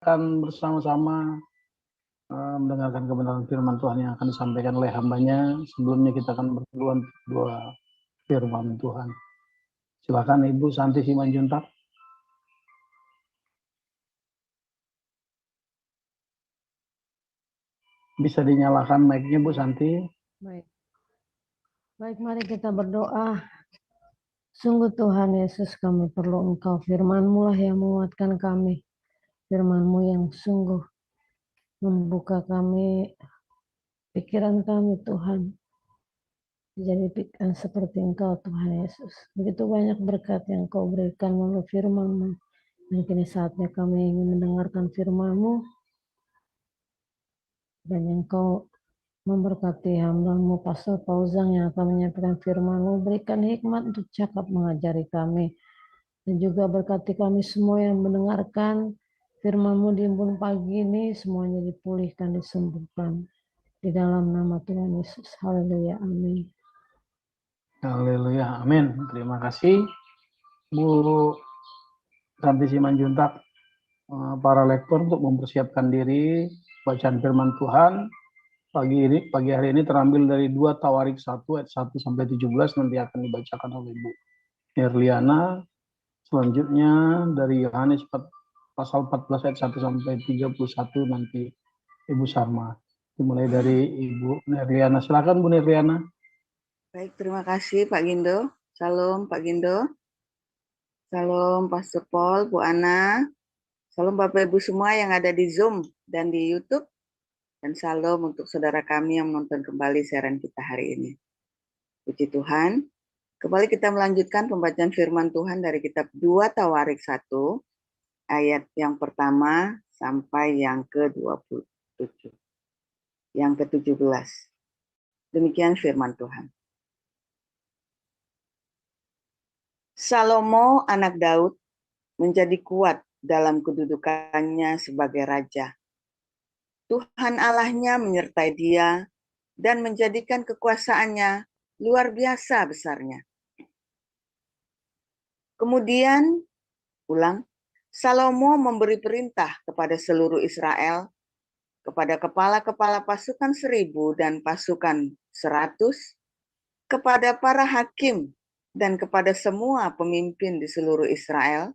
akan bersama-sama mendengarkan kebenaran firman Tuhan yang akan disampaikan oleh hambanya. Sebelumnya kita akan berdua firman Tuhan. Silakan Ibu Santi Simanjuntak. Bisa dinyalakan mic-nya Bu Santi. Baik, mari kita berdoa. Sungguh Tuhan Yesus, kami perlu Engkau. Firman-Mu lah yang menguatkan kami. Firman-Mu yang sungguh membuka kami, pikiran kami Tuhan. Jadi pikiran seperti Engkau Tuhan Yesus. Begitu banyak berkat yang Kau berikan melalui firman-Mu. Dan kini saatnya kami ingin mendengarkan firman-Mu. Dan yang Kau memberkati hamba-Mu Pastor Pauzang yang akan menyampaikan firman-Mu. Berikan hikmat untuk cakap mengajari kami. Dan juga berkati kami semua yang mendengarkan firman-Mu di embun pagi ini, semuanya dipulihkan, disembuhkan. Di dalam nama Tuhan Yesus. Haleluya. Amin. Haleluya. Amin. Terima kasih Bu Santi Simanjuntak, para lektor untuk mempersiapkan diri bacaan firman Tuhan. Pagi hari ini terambil dari 2 Tawarik 1 ayat 1 sampai 17, nanti akan dibacakan oleh Bu Herliana. Selanjutnya dari Yohanes pasal 14 ayat 1 sampai 31 nanti Ibu Sarma. Dimulai dari Ibu Herliana. Silakan Bu Herliana. Baik, terima kasih Pak Gindo. Salam Pak Gindo. Salam Pastor Paul, Bu Ana. Salam Bapak Ibu semua yang ada di Zoom dan di YouTube. Dan salam untuk saudara kami yang menonton kembali siaran kita hari ini. Puji Tuhan. Kembali kita melanjutkan pembacaan firman Tuhan dari kitab 2 Tawarik 1, ayat yang pertama sampai yang ke-27. Yang ke-17. Demikian firman Tuhan. Salomo anak Daud menjadi kuat dalam kedudukannya sebagai raja. Tuhan Allahnya menyertai dia dan menjadikan kekuasaannya luar biasa besarnya. Kemudian, Salomo memberi perintah kepada seluruh Israel, kepada kepala-kepala pasukan 1000 dan pasukan 100, kepada para hakim dan kepada semua pemimpin di seluruh Israel,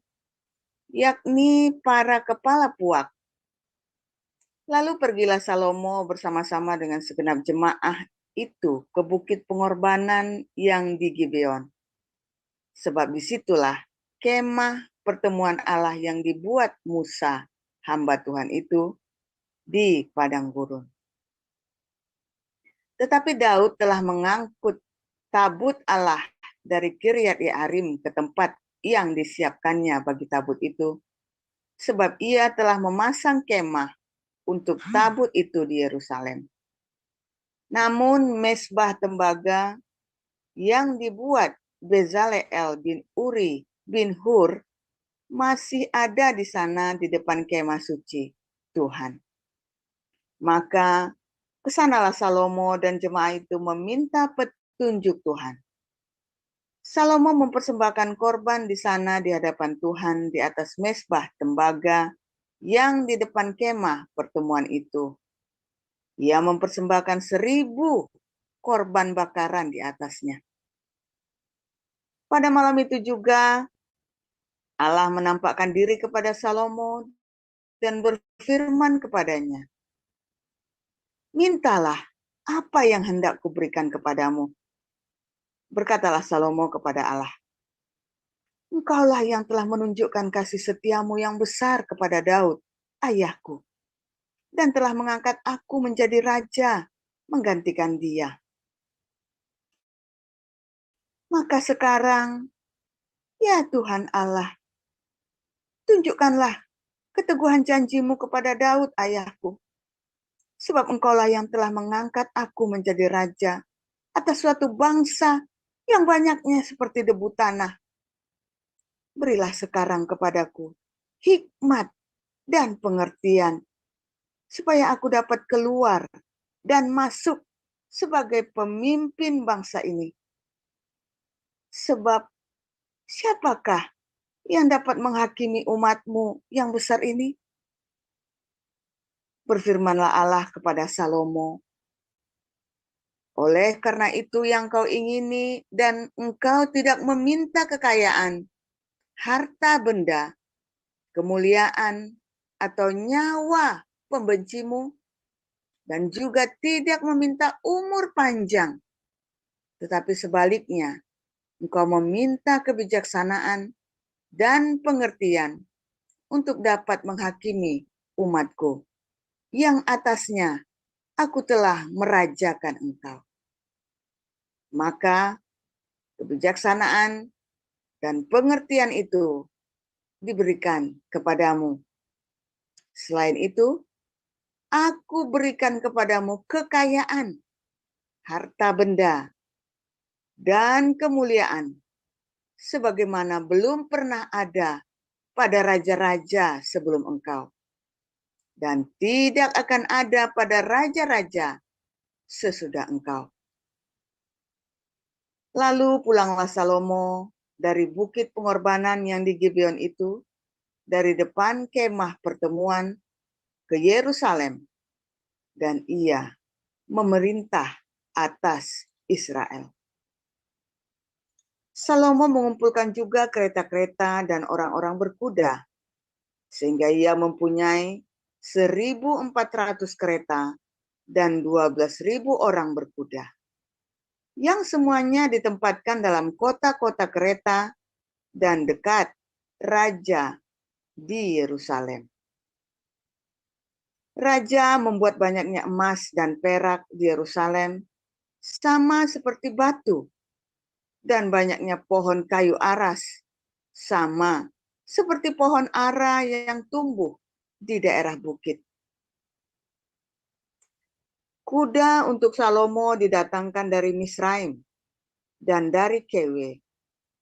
yakni para kepala puak. Lalu pergilah Salomo bersama-sama dengan segenap jemaah itu ke bukit pengorbanan yang di Gibeon. Sebab disitulah kemah pertemuan Allah yang dibuat Musa, hamba Tuhan itu, di padang gurun. Tetapi Daud telah mengangkut tabut Allah dari Kiryat Yearim ke tempat yang disiapkannya bagi tabut itu, sebab ia telah memasang kemah untuk tabut itu di Yerusalem. Namun mesbah tembaga yang dibuat Bezaleel bin Uri bin Hur masih ada di sana di depan kemah suci Tuhan. Maka kesanalah Salomo dan jemaah itu meminta petunjuk Tuhan. Salomo mempersembahkan korban di sana di hadapan Tuhan di atas mesbah tembaga yang di depan kemah pertemuan itu. Ia mempersembahkan 1000 korban bakaran di atasnya. Pada malam itu juga Allah menampakkan diri kepada Salomo dan berfirman kepadanya, "Mintalah apa yang hendak kuberikan kepadamu." Berkatalah Salomo kepada Allah, "Engkaulah yang telah menunjukkan kasih setiamu yang besar kepada Daud, ayahku, dan telah mengangkat aku menjadi raja menggantikan dia. Maka sekarang, ya Tuhan Allah, tunjukkanlah keteguhan janjimu kepada Daud ayahku. Sebab engkaulah yang telah mengangkat aku menjadi raja atas suatu bangsa yang banyaknya seperti debu tanah. Berilah sekarang kepadaku hikmat dan pengertian, supaya aku dapat keluar dan masuk sebagai pemimpin bangsa ini. Sebab siapakah yang dapat menghakimi umatmu yang besar ini? Berfirmanlah Allah kepada Salomo, oleh karena itu yang kau ingini dan engkau tidak meminta kekayaan, harta benda, kemuliaan, atau nyawa pembencimu, dan juga tidak meminta umur panjang, tetapi sebaliknya, engkau meminta kebijaksanaan dan pengertian untuk dapat menghakimi umatku, yang atasnya aku telah merajakan engkau. Maka kebijaksanaan dan pengertian itu diberikan kepadamu. Selain itu, aku berikan kepadamu kekayaan, harta benda, dan kemuliaan, sebagaimana belum pernah ada pada raja-raja sebelum engkau, dan tidak akan ada pada raja-raja sesudah engkau. Lalu pulanglah Salomo dari bukit pengorbanan yang di Gibeon itu, dari depan kemah pertemuan ke Yerusalem, dan ia memerintah atas Israel. Salomo mengumpulkan juga kereta-kereta dan orang-orang berkuda, sehingga ia mempunyai 1.400 kereta dan 12.000 orang berkuda, yang semuanya ditempatkan dalam kota-kota kereta dan dekat raja di Yerusalem. Raja membuat banyaknya emas dan perak di Yerusalem, sama seperti batu, dan banyaknya pohon kayu aras, sama seperti pohon ara yang tumbuh di daerah bukit. Kuda untuk Salomo didatangkan dari Misraim dan dari Kewe.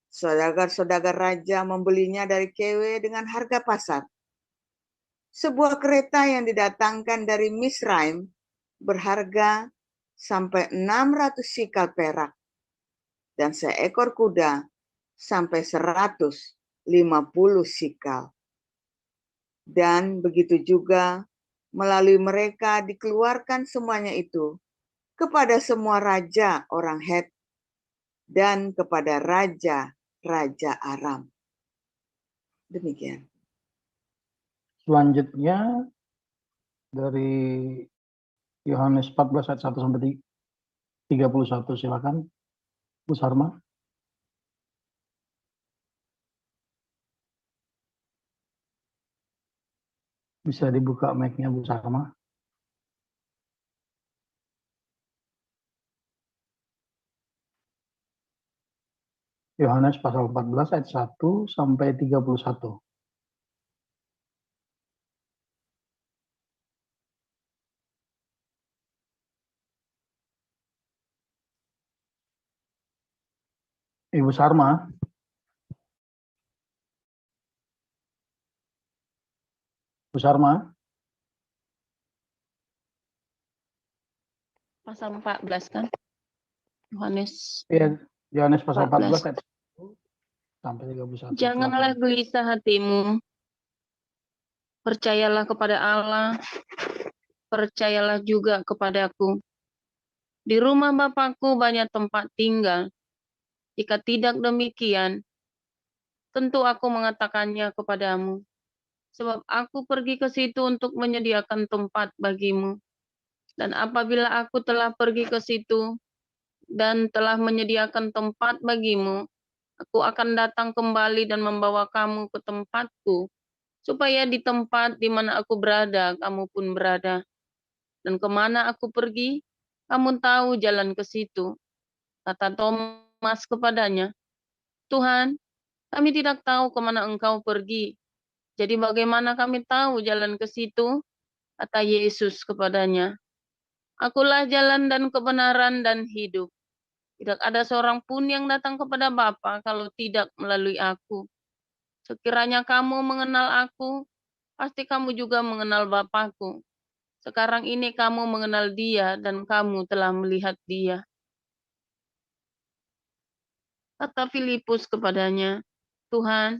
Saudagar-saudagar raja membelinya dari Kewe dengan harga pasar. Sebuah kereta yang didatangkan dari Misraim berharga sampai 600 sikal perak, dan seekor kuda sampai 150 sikal. Dan begitu juga melalui mereka dikeluarkan semuanya itu kepada semua raja orang Het dan kepada raja-raja Aram. Demikian. Selanjutnya dari Yohanes 14 ayat 1 sampai 31, silakan Bu Sarma. Bisa dibuka mic-nya Bu Sarma. Yohanes pasal 14 ayat 1 sampai 31. Ibu Sarma. Bu Sarma. Pasal 14 kan? Yohanes Iya, Yohanes pasal 14 14. ayat 1 sampai 31. Janganlah gelisah hatimu. Percayalah kepada Allah, percayalah juga kepadaku. Di rumah Bapakku banyak tempat tinggal. Jika tidak demikian, tentu aku mengatakannya kepadamu. Sebab aku pergi ke situ untuk menyediakan tempat bagimu. Dan apabila aku telah pergi ke situ dan telah menyediakan tempat bagimu, aku akan datang kembali dan membawa kamu ke tempatku, supaya di tempat di mana aku berada, kamu pun berada. Dan kemana aku pergi, kamu tahu jalan ke situ. Kata Thomas kepadanya, Tuhan, kami tidak tahu kemana engkau pergi. Jadi bagaimana kami tahu jalan ke situ? Kata Yesus kepadanya, Akulah jalan dan kebenaran dan hidup. Tidak ada seorang pun yang datang kepada Bapa kalau tidak melalui aku. Sekiranya kamu mengenal aku, pasti kamu juga mengenal Bapakku. Sekarang ini kamu mengenal Dia dan kamu telah melihat Dia. Kata Filipus kepadanya, Tuhan,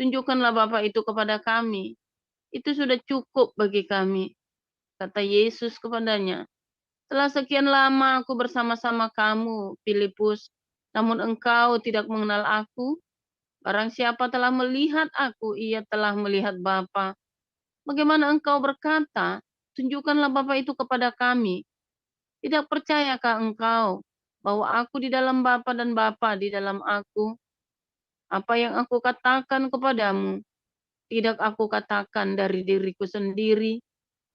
tunjukkanlah Bapa itu kepada kami. Itu sudah cukup bagi kami. Kata Yesus kepadanya, telah sekian lama aku bersama-sama kamu, Filipus, namun engkau tidak mengenal aku. Barang siapa telah melihat aku, ia telah melihat Bapa. Bagaimana engkau berkata, tunjukkanlah Bapa itu kepada kami? Tidak percayakah engkau bahwa aku di dalam Bapa dan Bapa di dalam aku? Apa yang aku katakan kepadamu, tidak aku katakan dari diriku sendiri,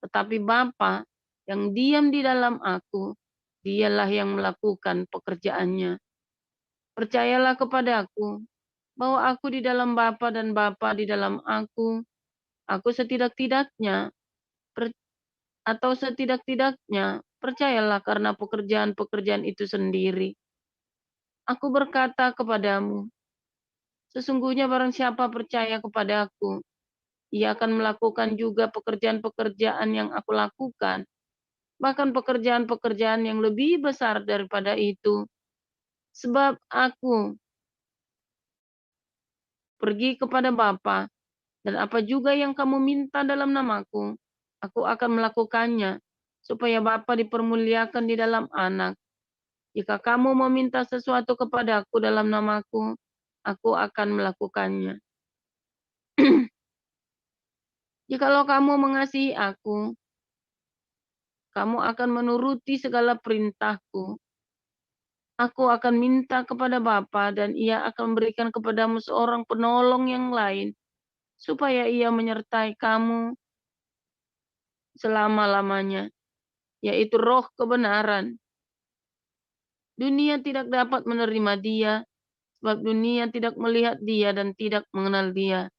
tetapi Bapa yang diam di dalam aku, dialah yang melakukan pekerjaannya. Percayalah kepadaku bahwa aku di dalam Bapa dan Bapa di dalam aku setidak-tidaknya percayalah karena pekerjaan-pekerjaan itu sendiri. Aku berkata kepadamu, sesungguhnya barang siapa percaya kepadaku, ia akan melakukan juga pekerjaan-pekerjaan yang aku lakukan, bahkan pekerjaan-pekerjaan yang lebih besar daripada itu. Sebab aku pergi kepada Bapa, dan apa juga yang kamu minta dalam namaku, aku akan melakukannya, supaya Bapa dipermuliakan di dalam Anak. Jika kamu meminta sesuatu kepadaku dalam namaku, aku akan melakukannya. Jikalau kamu mengasihi aku, kamu akan menuruti segala perintahku. Aku akan minta kepada Bapa dan ia akan memberikan kepadamu seorang penolong yang lain, supaya ia menyertai kamu selama-lamanya, yaitu Roh kebenaran. Dunia tidak dapat menerima dia, sebab dunia tidak melihat dia dan tidak mengenal dia.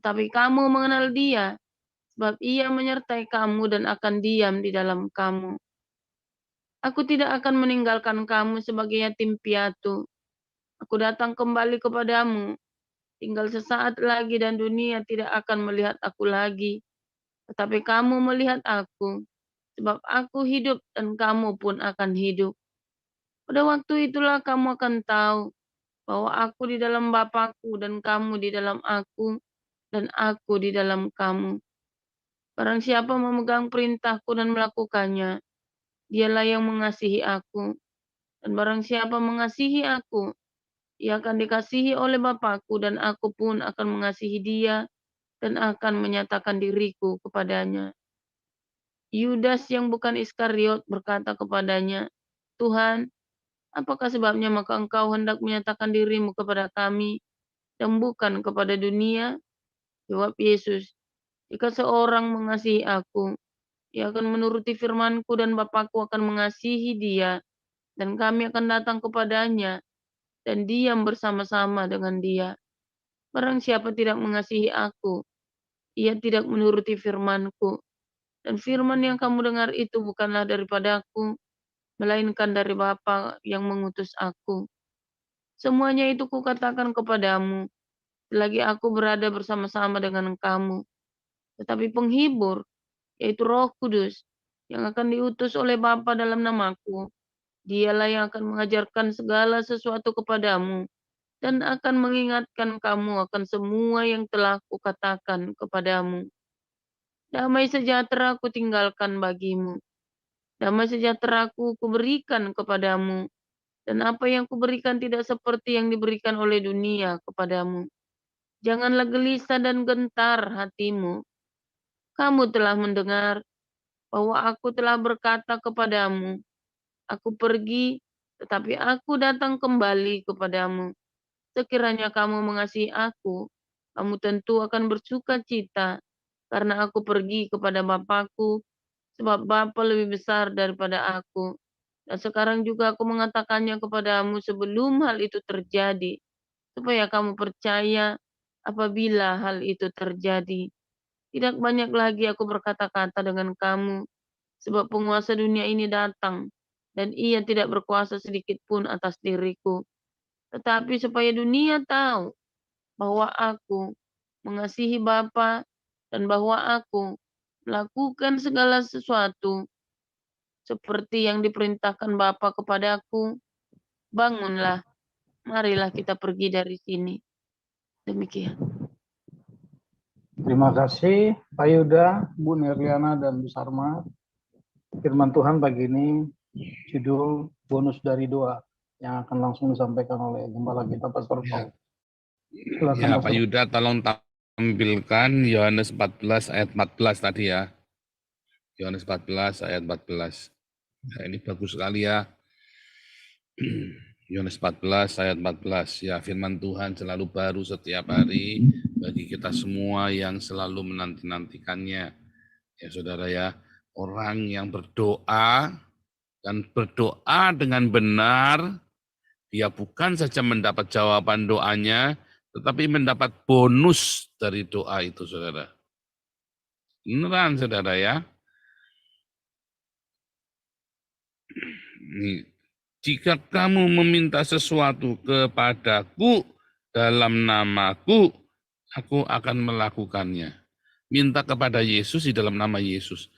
Tetapi kamu mengenal dia, sebab ia menyertai kamu dan akan diam di dalam kamu. Aku tidak akan meninggalkan kamu sebagai yatim piatu. Aku datang kembali kepadamu, tinggal sesaat lagi dan dunia tidak akan melihat aku lagi. Tetapi kamu melihat aku, sebab aku hidup dan kamu pun akan hidup. Pada waktu itulah kamu akan tahu bahwa aku di dalam Bapa-Ku dan kamu di dalam aku dan aku di dalam kamu. Barang siapa memegang perintahku dan melakukannya, dialah yang mengasihi aku. Dan barang siapa mengasihi aku, ia akan dikasihi oleh Bapa-Ku dan aku pun akan mengasihi dia dan akan menyatakan diriku kepadanya. Yudas yang bukan Iskariot berkata kepadanya, Tuhan, apakah sebabnya maka engkau hendak menyatakan dirimu kepada kami dan bukan kepada dunia? Jawab Yesus, jika seorang mengasihi aku, ia akan menuruti firman-Ku dan Bapa-Ku akan mengasihi dia dan kami akan datang kepadanya dan diam bersama-sama dengan dia. Barang siapa tidak mengasihi aku, ia tidak menuruti firman-Ku. Dan firman yang kamu dengar itu bukanlah daripadaku, melainkan dari Bapa yang mengutus aku. Semuanya itu kukatakan kepadamu, selagi aku berada bersama-sama dengan kamu. Tetapi penghibur, yaitu Roh Kudus, yang akan diutus oleh Bapa dalam namaku, dialah yang akan mengajarkan segala sesuatu kepadamu dan akan mengingatkan kamu akan semua yang telah kukatakan kepadamu. Damai sejahtera kutinggalkan bagimu. Damai sejahtera kuberikan kepadamu. Dan apa yang kuberikan tidak seperti yang diberikan oleh dunia kepadamu. Janganlah gelisah dan gentar hatimu. Kamu telah mendengar bahwa aku telah berkata kepadamu, aku pergi, tetapi aku datang kembali kepadamu. Sekiranya kamu mengasihi aku, kamu tentu akan bersuka cita, karena aku pergi kepada Bapa-Ku, sebab Bapa lebih besar daripada aku. Dan sekarang juga aku mengatakannya kepadamu sebelum hal itu terjadi, supaya kamu percaya apabila hal itu terjadi. Tidak banyak lagi aku berkata-kata dengan kamu, sebab penguasa dunia ini datang, dan ia tidak berkuasa sedikit pun atas diriku. Tetapi supaya dunia tahu bahwa aku mengasihi Bapa dan bahwa aku melakukan segala sesuatu seperti yang diperintahkan Bapa kepadaku, bangunlah, marilah kita pergi dari sini. Demikian. Terima kasih Pak Yuda, Bu Nerliana, dan Bu Sarma. Firman Tuhan pagi ini judul bonus dari doa yang akan langsung disampaikan oleh Gembala kita Pastor Paul. Silakan Ya, Pak Pastor. Yuda, tolong tampilkan Yohanes 14 ayat 14 tadi ya. Yohanes 14 ayat 14. Nah, ini bagus sekali ya. Yohanes 14 ayat 14. Ya, firman Tuhan selalu baru setiap hari bagi kita semua yang selalu menanti-nantikannya. Ya, Saudara ya, orang yang berdoa dan berdoa dengan benar, dia bukan saja mendapat jawaban doanya, tetapi mendapat bonus dari doa itu, Saudara. Beneran, Saudara ya. Jika kamu meminta sesuatu kepadaku dalam namaku, aku akan melakukannya. Minta kepada Yesus di dalam nama Yesus.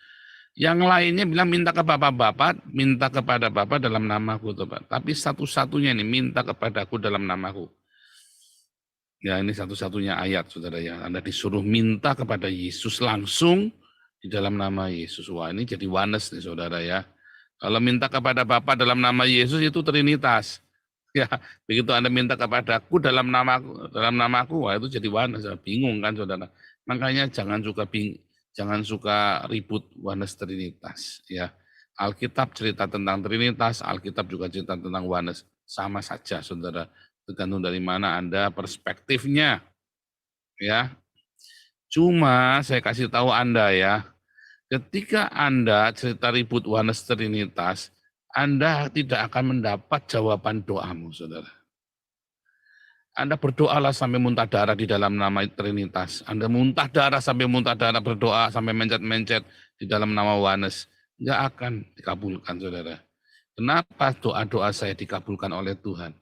Yang lainnya bilang minta ke Bapak-Bapak, minta kepada Bapak dalam namaku. Tapi satu-satunya ini minta kepadaku dalam namaku. Ya, ini satu-satunya ayat, Saudara ya. Anda disuruh minta kepada Yesus langsung di dalam nama Yesus. Wah, ini jadi oneness nih, Saudara ya. Kalau minta kepada Bapa dalam nama Yesus itu Trinitas. Ya, begitu Anda minta kepadaku dalam namaku, wah itu jadi oneness. Bingung kan, Saudara. Makanya jangan suka ribut oneness Trinitas, ya. Alkitab cerita tentang Trinitas, Alkitab juga cerita tentang oneness. Sama saja, Saudara. Tergantung dari mana Anda perspektifnya, ya. Cuma saya kasih tahu Anda ya, ketika Anda cerita ribut oneness Trinitas, Anda tidak akan mendapat jawaban doamu, Saudara. Anda berdoalah sampai muntah darah di dalam nama Trinitas. Anda muntah darah sampai muntah darah, berdoa sampai mencet-mencet di dalam nama oneness. Nggak akan dikabulkan, Saudara. Kenapa doa-doa saya dikabulkan oleh Tuhan?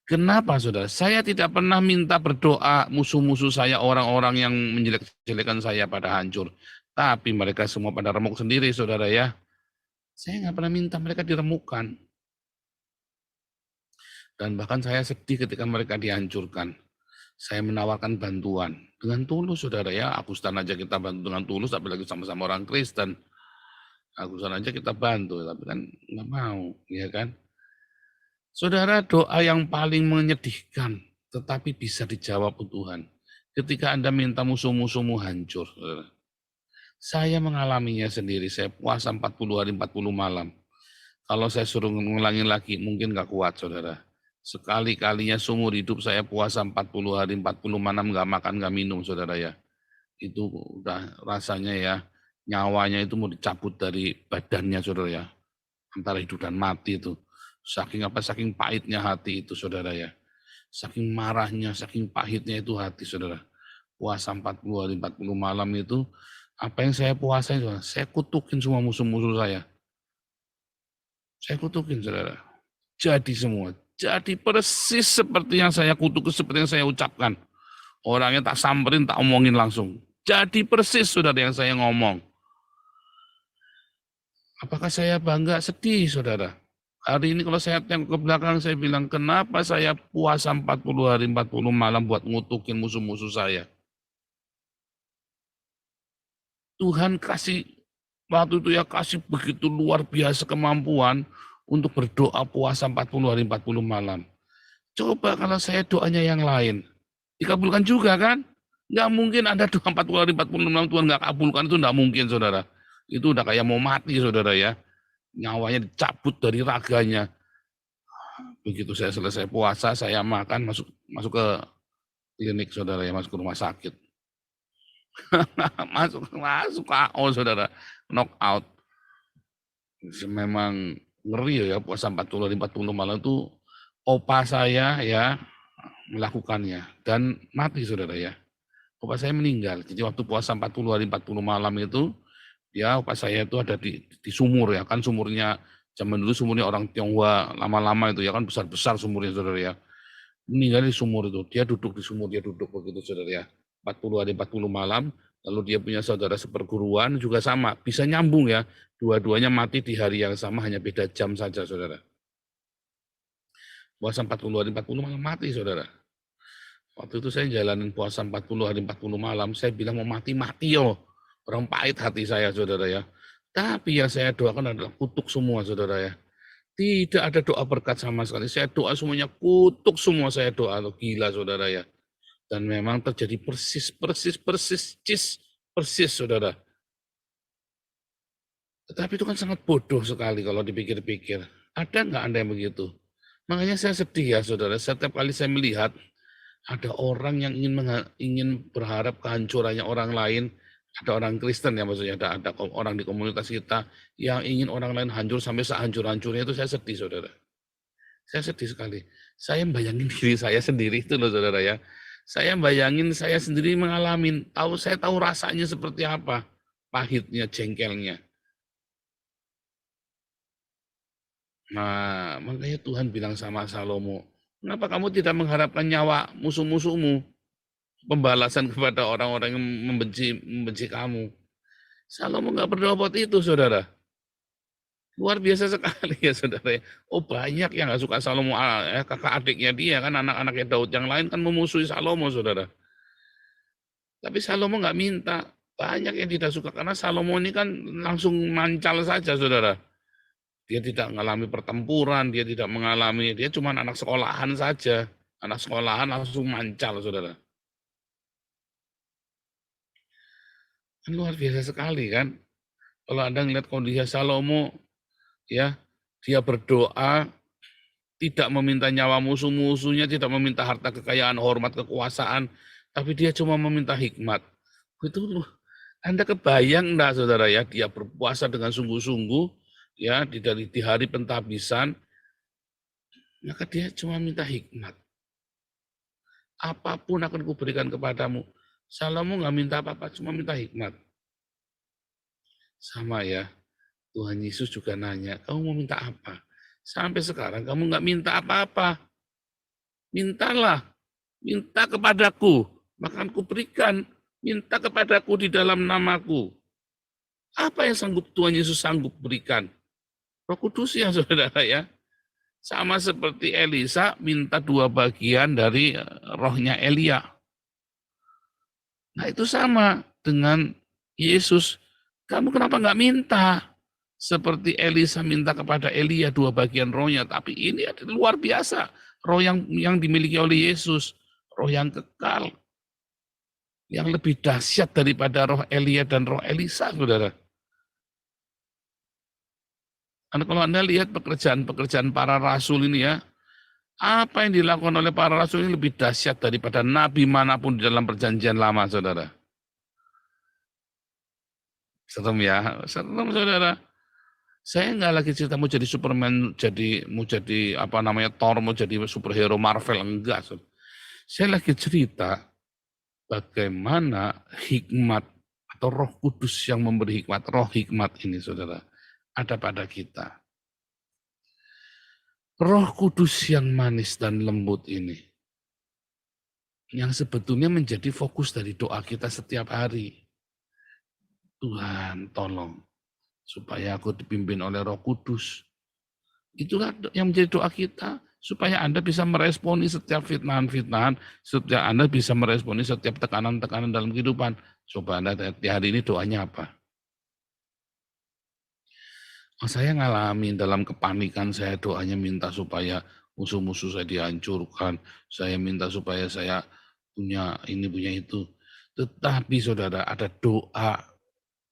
Kenapa, Saudara? Saya tidak pernah minta berdoa musuh-musuh saya, orang-orang yang menjelek-jelekan saya pada hancur. Tapi mereka semua pada remuk sendiri, Saudara ya. Saya nggak pernah minta mereka diremukkan. Dan bahkan saya sedih ketika mereka dihancurkan. Saya menawarkan bantuan. Dengan tulus, Saudara ya. Agustan aja kita bantu dengan tulus, apalagi sama-sama orang Kristen. Agustan aja kita bantu, tapi kan nggak mau, ya kan? Saudara, doa yang paling menyedihkan, tetapi bisa dijawab Tuhan. Ketika Anda minta musuh-musuhmu hancur. Saudara. Saya mengalaminya sendiri, saya puasa 40 hari 40 malam. Kalau saya suruh ngulangin lagi, mungkin nggak kuat, Saudara. Sekali-kalinya seumur hidup saya puasa 40 hari 40 malam, nggak makan, nggak minum, Saudara ya. Itu udah rasanya ya, nyawanya itu mau dicabut dari badannya, Saudara ya. Antara hidup dan mati itu. Saking pahitnya hati itu, Saudara ya. Saking marahnya, saking pahitnya itu hati, Saudara. Puasa 40 hari 40 malam itu, apa yang saya puasa itu, saya kutukin semua musuh-musuh saya. Saya kutukin, Saudara. Jadi semua. Jadi persis seperti yang saya kutuk, seperti yang saya ucapkan. Orangnya tak samperin, tak omongin langsung. Jadi persis, Saudara, yang saya ngomong. Apakah saya bangga? Sedih, Saudara. Hari ini kalau saya tengok ke belakang, saya bilang, kenapa saya puasa 40 hari 40 malam buat ngutukin musuh-musuh saya? Tuhan kasih, waktu itu ya kasih begitu luar biasa kemampuan untuk berdoa puasa 40 hari 40 malam. Coba kalau saya doanya yang lain, dikabulkan juga kan? Nggak mungkin ada doa 40 hari 40 malam Tuhan nggak kabulkan, itu nggak mungkin, Saudara. Itu udah kayak mau mati, Saudara ya. Nyawanya dicabut dari raganya. Begitu saya selesai puasa, saya makan, masuk ke klinik, Saudara ya, masuk ke rumah sakit. masuk KO, Saudara, knock out. Memang ngeri ya puasa 40 hari 40 malam itu. Opa saya ya melakukannya dan mati, Saudara ya. Opa saya meninggal. Jadi waktu puasa 40 hari 40 malam itu, ya opa saya itu ada di sumur ya, kan sumurnya zaman dulu, sumurnya orang Tionghoa lama-lama itu ya kan, besar-besar sumurnya, Saudara ya. Meninggal di sumur itu, dia duduk di sumur, dia duduk begitu, Saudara ya. 40 hari 40 malam, lalu dia punya saudara seperguruan juga sama, bisa nyambung ya. Dua-duanya mati di hari yang sama, hanya beda jam saja, Saudara. Puasa 40 hari 40 malam mati, Saudara. Waktu itu saya jalanin puasa 40 hari 40 malam, saya bilang mau mati-mati yo. Orang pahit hati saya, saudara ya. Tapi yang saya doakan adalah kutuk semua, saudara ya. Tidak ada doa berkat sama sekali. Saya doa semuanya kutuk semua, saya doa. Loh, gila, saudara ya. Dan memang terjadi persis, saudara. Tetapi itu kan sangat bodoh sekali kalau dipikir-pikir. Ada nggak Anda yang begitu? Makanya saya sedih ya, saudara. Setiap kali saya melihat ada orang yang ingin berharap kehancurannya orang lain, ada orang Kristen ya maksudnya, ada orang di komunitas kita yang ingin orang lain hancur sampai sehancur-hancurnya, itu saya sedih, saudara. Saya sedih sekali. Saya bayangin diri saya sendiri itu loh, saudara ya. Saya bayangin saya sendiri mengalami, saya tahu rasanya seperti apa, pahitnya, jengkelnya. Nah, makanya Tuhan bilang sama Salomo, kenapa kamu tidak mengharapkan nyawa musuh-musuhmu, pembalasan kepada orang-orang yang membenci kamu. Salomo nggak berdoa buat itu, saudara. Luar biasa sekali ya, saudara. Oh, banyak yang nggak suka Salomo, kakak adiknya dia kan, anak-anaknya Daud yang lain kan memusuhi Salomo, saudara. Tapi Salomo nggak minta. Banyak yang tidak suka karena Salomo ini kan langsung mancal saja, saudara. Dia tidak mengalami pertempuran, dia tidak mengalami, dia cuma anak sekolahan saja. Anak sekolahan langsung mancal, saudara. Kan luar biasa sekali kan. Kalau Anda melihat kondisi Salomo, ya, dia berdoa, tidak meminta nyawa musuh-musuhnya, tidak meminta harta kekayaan, hormat, kekuasaan, tapi dia cuma meminta hikmat. Itu Anda kebayang enggak, saudara ya, dia berpuasa dengan sungguh-sungguh, ya, di hari pentabisan, maka dia cuma minta hikmat. Apapun akan kuberikan kepadamu. Salomo nggak minta apa-apa, cuma minta hikmat. Sama ya, Tuhan Yesus juga nanya, kamu mau minta apa? Sampai sekarang kamu nggak minta apa-apa. Mintalah, minta kepadaku, maka aku berikan. Minta kepadaku di dalam namaku. Apa yang Tuhan Yesus sanggup berikan? Roh Kudus ya, saudara ya. Sama seperti Elisa minta 2 bagian dari rohnya Elia. Nah itu sama dengan Yesus. Kamu kenapa nggak minta? Seperti Elisa minta kepada Elia 2 bagian rohnya. Tapi ini adalah luar biasa. Roh yang dimiliki oleh Yesus. Roh yang kekal. Yang lebih dahsyat daripada roh Elia dan roh Elisa, saudara. Kalau Anda lihat pekerjaan para rasul ini ya, apa yang dilakukan oleh para rasul ini lebih dahsyat daripada nabi manapun di dalam perjanjian lama, saudara. Serem ya, serem, saudara. Saya nggak lagi cerita mau jadi Superman, mau jadi apa namanya Thor, mau jadi superhero Marvel, enggak. Saudara. Saya lagi cerita bagaimana hikmat atau Roh Kudus yang memberi hikmat, roh hikmat ini, saudara, ada pada kita. Roh Kudus yang manis dan lembut ini, yang sebetulnya menjadi fokus dari doa kita setiap hari. Tuhan, tolong, supaya aku dipimpin oleh Roh Kudus. Itulah yang menjadi doa kita, supaya Anda bisa meresponi setiap fitnahan-fitnahan, supaya Anda bisa meresponi setiap tekanan-tekanan dalam kehidupan. Coba Anda di hari ini doanya apa? Saya ngalamin dalam kepanikan, saya doanya minta supaya musuh-musuh saya dihancurkan, saya minta supaya saya punya ini, punya itu. Tetapi saudara, ada doa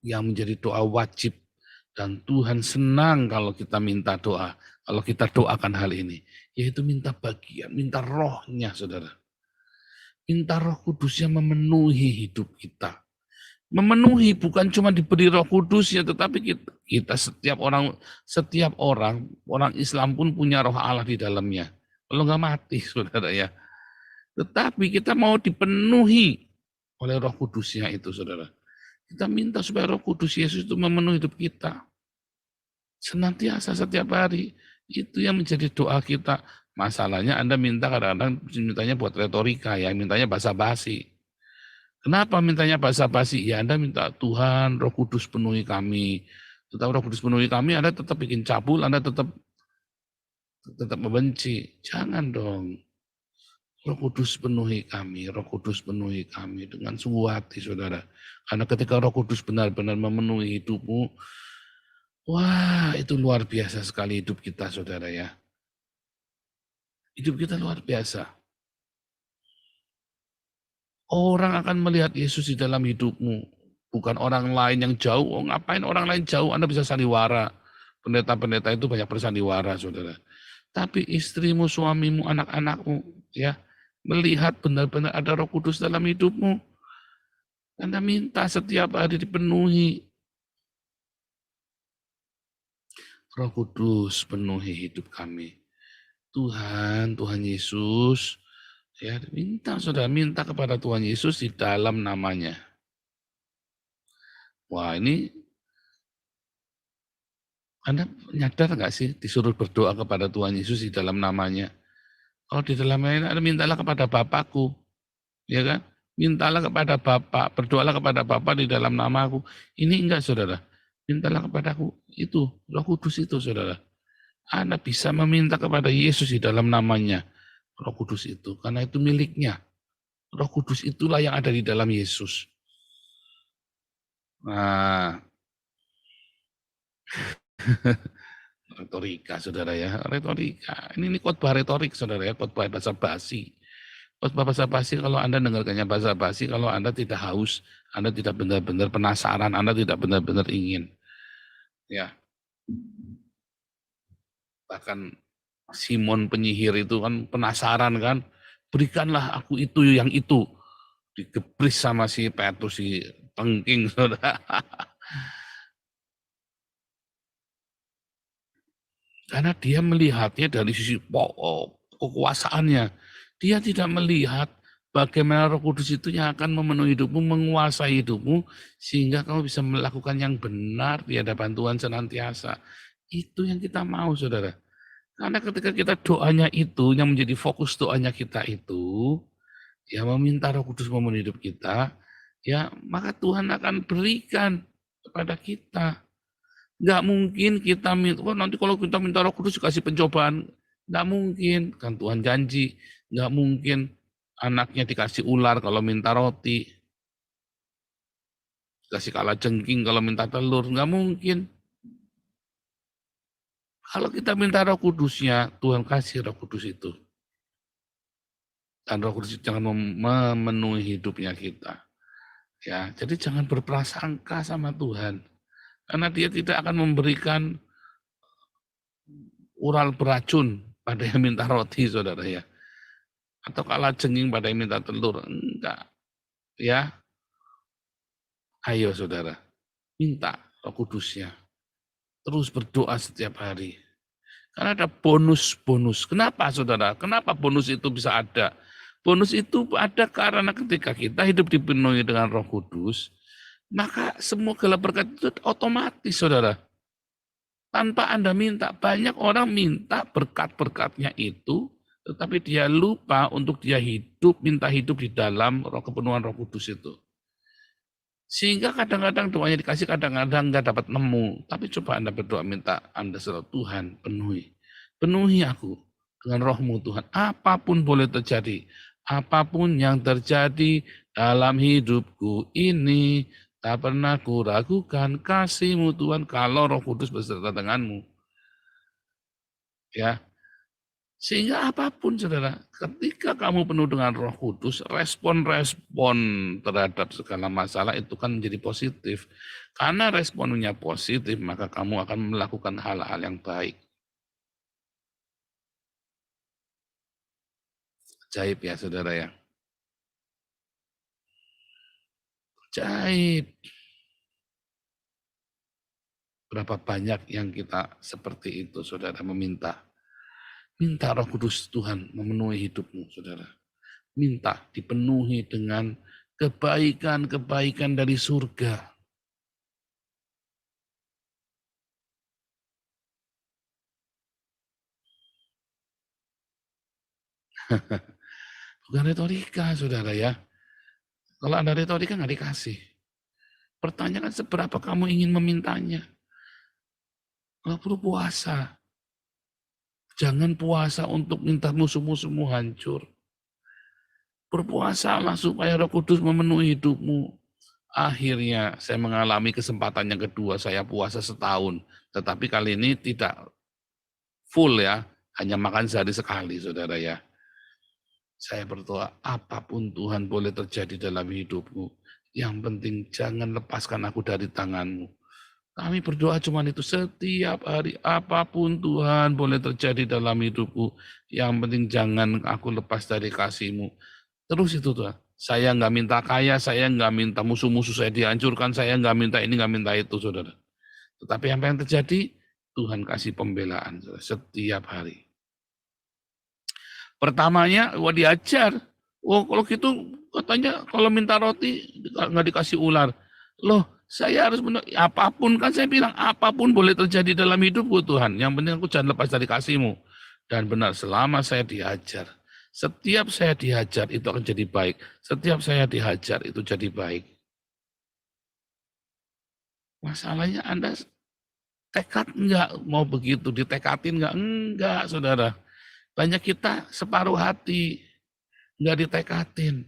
yang menjadi doa wajib, dan Tuhan senang kalau kita minta doa, kalau kita doakan hal ini, yaitu minta bagian, minta rohnya, saudara. Minta Roh Kudus yang memenuhi hidup kita. Memenuhi bukan cuma diberi Roh Kudus ya, tetapi kita setiap orang Islam pun punya Roh Allah di dalamnya. Kalau nggak mati, saudara ya. Tetapi kita mau dipenuhi oleh Roh Kudusnya itu, saudara. Kita minta supaya Roh Kudus Yesus itu memenuhi hidup kita. Senantiasa setiap hari. Itu yang menjadi doa kita. Masalahnya Anda minta kadang-kadang mintanya buat retorika ya, mintanya basa-basi. Kenapa mintanya basa-basi? Ya Anda minta Tuhan Roh Kudus penuhi kami. Tetap Roh Kudus penuhi kami, Anda tetap bikin cabul, Anda tetap membenci. Jangan dong. Roh Kudus penuhi kami, Roh Kudus penuhi kami dengan sungguh hati, saudara. Karena ketika Roh Kudus benar-benar memenuhi hidupmu, wah itu luar biasa sekali hidup kita, saudara ya. Hidup kita luar biasa. Orang akan melihat Yesus di dalam hidupmu, bukan orang lain yang jauh. Oh, ngapain orang lain jauh? Anda bisa sandiwara. Pendeta-pendeta itu banyak bersandiwara, saudara. Tapi istrimu, suamimu, anak-anakmu, ya, melihat benar-benar ada Roh Kudus dalam hidupmu. Anda minta setiap hari dipenuhi. Roh Kudus penuhi hidup kami. Tuhan Yesus, ya, saudara, minta kepada Tuhan Yesus di dalam namanya. Wah, ini Anda nyadar nggak sih disuruh berdoa kepada Tuhan Yesus di dalam namanya? Kalau di dalam namanya, Anda mintalah kepada Bapakku, ya kan? Mintalah kepada Bapa, berdoalah kepada Bapa di dalam namaku. Ini enggak, saudara. Mintalah kepadaku, itu, Roh Kudus itu, saudara. Anda bisa meminta kepada Yesus di dalam namanya, Roh Kudus itu, karena itu miliknya. Roh Kudus itulah yang ada di dalam Yesus. Nah, retorika, saudara ya, retorika. Ini khotbah retorik, saudara ya, khotbah bahasa basi. Khotbah bahasa basi, kalau Anda dengarkannya bahasa basi, kalau Anda tidak haus, Anda tidak benar-benar penasaran, Anda tidak benar-benar ingin. Ya. Bahkan Simon penyihir itu kan penasaran kan, berikanlah aku itu yang itu. Digebris sama si Petrus, si tengking, saudara. Karena dia melihatnya dari sisi kekuasaannya. Dia tidak melihat bagaimana Roh Kudus itu yang akan memenuhi hidupmu, menguasai hidupmu, sehingga kamu bisa melakukan yang benar di hadapan Tuhan senantiasa. Itu yang kita mau, saudara. Karena ketika kita doanya itu, yang menjadi fokus doanya kita itu, ya meminta Roh Kudus memenuhi hidup kita, ya maka Tuhan akan berikan kepada kita. Nggak mungkin kita minta, nanti kalau kita minta Roh Kudus dikasih pencobaan. Nggak mungkin, kan Tuhan janji. Nggak mungkin anaknya dikasih ular kalau minta roti. Dikasih kalajengking kalau minta telur. Nggak mungkin. Kalau kita minta Roh Kudusnya, Tuhan kasih Roh Kudus itu. Dan Roh Kudus itu jangan memenuhi hidupnya kita. Ya, jadi jangan berprasangka sama Tuhan. Karena dia tidak akan memberikan ural beracun pada yang minta roti, saudara ya. Atau kalajengking pada yang minta telur. Enggak. Ya. Ayo saudara, minta Roh Kudusnya. Terus berdoa setiap hari. Karena ada bonus-bonus. Kenapa saudara? Kenapa bonus itu bisa ada? Bonus itu ada karena ketika kita hidup dipenuhi dengan Roh Kudus, maka semua segala berkat itu otomatis, saudara. Tanpa Anda minta, banyak orang minta berkat-berkatnya itu, tetapi dia lupa untuk dia minta hidup di dalam kepenuhan Roh Kudus itu. Sehingga kadang-kadang doanya dikasih, kadang-kadang nggak dapat nemu. Tapi coba Anda berdoa, minta Anda selalu, Tuhan penuhi aku dengan Roh-Mu Tuhan. Apapun boleh terjadi, apapun yang terjadi dalam hidupku ini, tak pernah kuragukan kasih-Mu Tuhan kalau Roh Kudus beserta denganmu. Ya, sehingga apapun saudara, ketika kamu penuh dengan Roh Kudus, respon-respon terhadap segala masalah itu kan menjadi positif. Karena responnya positif, maka kamu akan melakukan hal-hal yang baik. Ajaib ya saudara ya. Ajaib. Berapa banyak yang kita seperti itu saudara meminta. Minta Roh Kudus Tuhan memenuhi hidupmu, saudara. Minta dipenuhi dengan kebaikan-kebaikan dari surga. Bukan retorika, saudara ya. Kalau Anda retorika nggak dikasih. Pertanyakan seberapa kamu ingin memintanya. Kalau perlu puasa. Jangan puasa untuk minta musuh-musuhmu hancur. Berpuasalah supaya Roh Kudus memenuhi hidupmu. Akhirnya saya mengalami kesempatan yang kedua, saya puasa setahun. Tetapi kali ini tidak full ya, hanya makan sehari sekali, saudara ya. Saya berdoa, apapun Tuhan boleh terjadi dalam hidupmu. Yang penting jangan lepaskan aku dari tanganmu. Kami berdoa cuma itu setiap hari, apapun Tuhan boleh terjadi dalam hidupku. Yang penting jangan aku lepas dari kasih-Mu. Terus itu Tuhan. Saya nggak minta kaya, saya nggak minta musuh-musuh saya dihancurkan, saya nggak minta ini, nggak minta itu, saudara. Tetapi apa yang terjadi? Tuhan kasih pembelaan saudara, setiap hari. Pertamanya, diajar. Kalau gitu katanya kalau minta roti nggak dikasih ular. Loh, saya harus apapun kan saya bilang apapun boleh terjadi dalam hidupku Tuhan. Yang penting aku jangan lepas dari kasih-Mu. Dan benar selama saya diajar. Setiap saya dihajar itu akan jadi baik. Setiap saya dihajar itu jadi baik. Masalahnya Anda tekad enggak mau begitu, ditekadin enggak? Enggak, saudara. Banyak kita separuh hati, enggak ditekadin.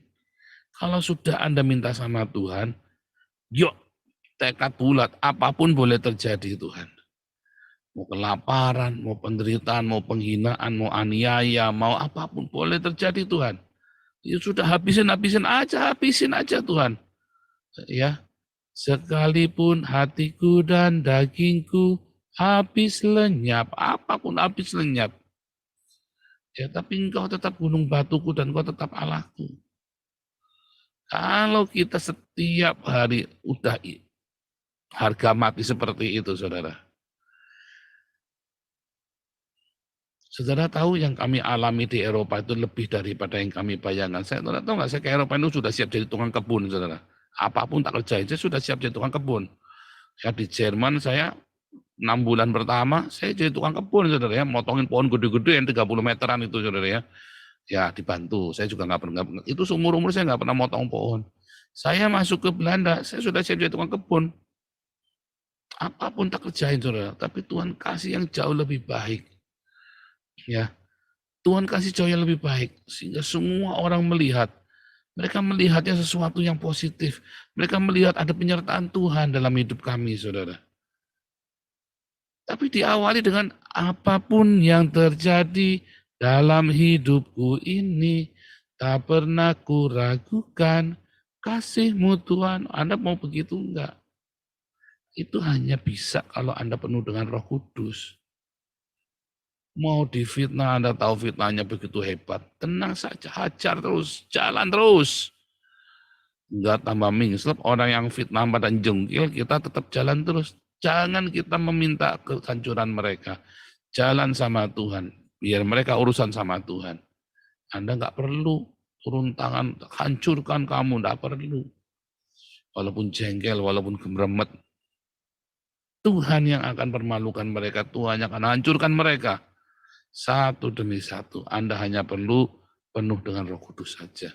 Kalau sudah Anda minta sama Tuhan, yuk tekad bulat, apapun boleh terjadi Tuhan. Mau kelaparan, mau penderitaan, mau penghinaan, mau aniaya, mau apapun boleh terjadi Tuhan. Ya sudah habisin aja Tuhan. Ya, sekalipun hatiku dan dagingku habis lenyap, apapun habis lenyap. Ya, tapi engkau tetap gunung batuku dan engkau tetap Allahku. Kalau kita setiap hari udah harga mati seperti itu, saudara. Saudara tahu yang kami alami di Eropa itu lebih daripada yang kami bayangkan. Saya tahu nggak, saya ke Eropa itu sudah siap jadi tukang kebun, saudara. Apapun tak kerjain, saya sudah siap jadi tukang kebun. Ya di Jerman saya 6 bulan pertama, saya jadi tukang kebun, saudara ya. Motongin pohon gede-gede yang 30 meteran itu, saudara ya. Ya dibantu, saya juga nggak pernah, itu seumur-umur saya nggak pernah motong pohon. Saya masuk ke Belanda, saya sudah siap jadi tukang kebun. Apapun tak kerjain, saudara. Tapi Tuhan kasih yang jauh lebih baik. Ya, Tuhan kasih jauh yang lebih baik sehingga semua orang melihat, mereka melihatnya sesuatu yang positif. Mereka melihat ada penyertaan Tuhan dalam hidup kami, saudara. Tapi diawali dengan apapun yang terjadi dalam hidupku ini, tak pernah kuragukan kasih-Mu Tuhan. Anda mau begitu enggak? Itu hanya bisa kalau Anda penuh dengan Roh Kudus. Mau difitnah, Anda tahu fitnahnya begitu hebat. Tenang saja, hajar terus, jalan terus. Enggak tambah mingslep, orang yang fitnah dan jengkil, kita tetap jalan terus. Jangan kita meminta kehancuran mereka. Jalan sama Tuhan. Biar mereka urusan sama Tuhan. Anda enggak perlu turun tangan, hancurkan kamu, enggak perlu. Walaupun jengkel, walaupun gemeremet. Tuhan yang akan permalukan mereka, Tuhan yang akan hancurkan mereka. Satu demi satu, Anda hanya perlu penuh dengan Roh Kudus saja.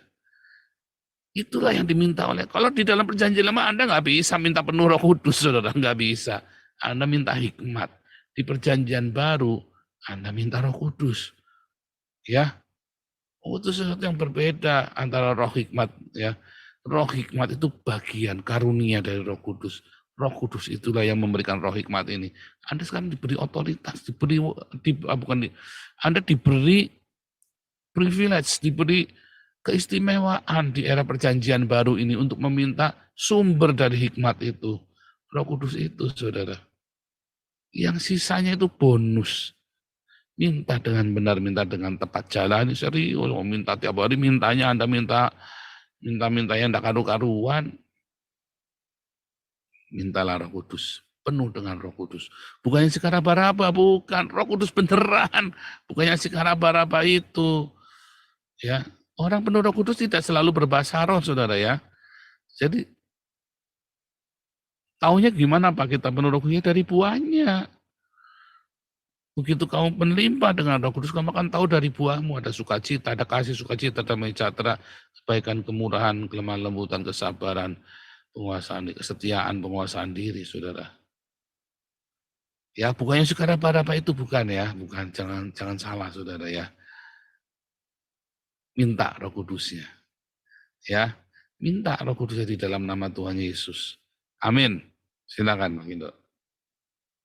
Itulah yang diminta oleh, kalau di dalam perjanjian lama Anda nggak bisa minta penuh Roh Kudus, saudara, nggak bisa. Anda minta hikmat. Di perjanjian baru, Anda minta Roh Kudus. Ya, itu sesuatu yang berbeda antara roh hikmat. Ya, roh hikmat itu bagian karunia dari Roh Kudus. Roh Kudus itulah yang memberikan roh hikmat ini. Anda sekarang diberi otoritas, Anda diberi privilege, diberi keistimewaan di era perjanjian baru ini untuk meminta sumber dari hikmat itu. Roh Kudus itu, saudara. Yang sisanya itu bonus. Minta dengan benar, minta dengan tepat, jalani serius. Minta tiap hari, mintanya Anda minta yang tidak karu-karuan. Mintalah Roh Kudus, penuh dengan Roh Kudus. Bukannya sekaraba-raba, bukan. Roh Kudus beneran, bukannya sekaraba-raba itu. Ya, orang penuh Roh Kudus tidak selalu berbahasa roh, saudara ya. Jadi, taunya gimana Pak kita penuh Roh Kudus? Dari buahnya. Begitu kamu penelimpah dengan Roh Kudus, kamu akan tahu dari buahmu. Ada sukacita, ada kasih, sukacita, damai sejahtera, kebaikan, kemurahan, kelemahan lembutan, kesabaran, penguasaan, kesetiaan, penguasaan diri, saudara. Ya, bukannya sekaraba-raba itu bukan ya, bukan, jangan salah, saudara ya. Minta Roh Kudusnya. Ya, minta Roh Kudus di dalam nama Tuhan Yesus. Amin. Silakan, Bang Indo.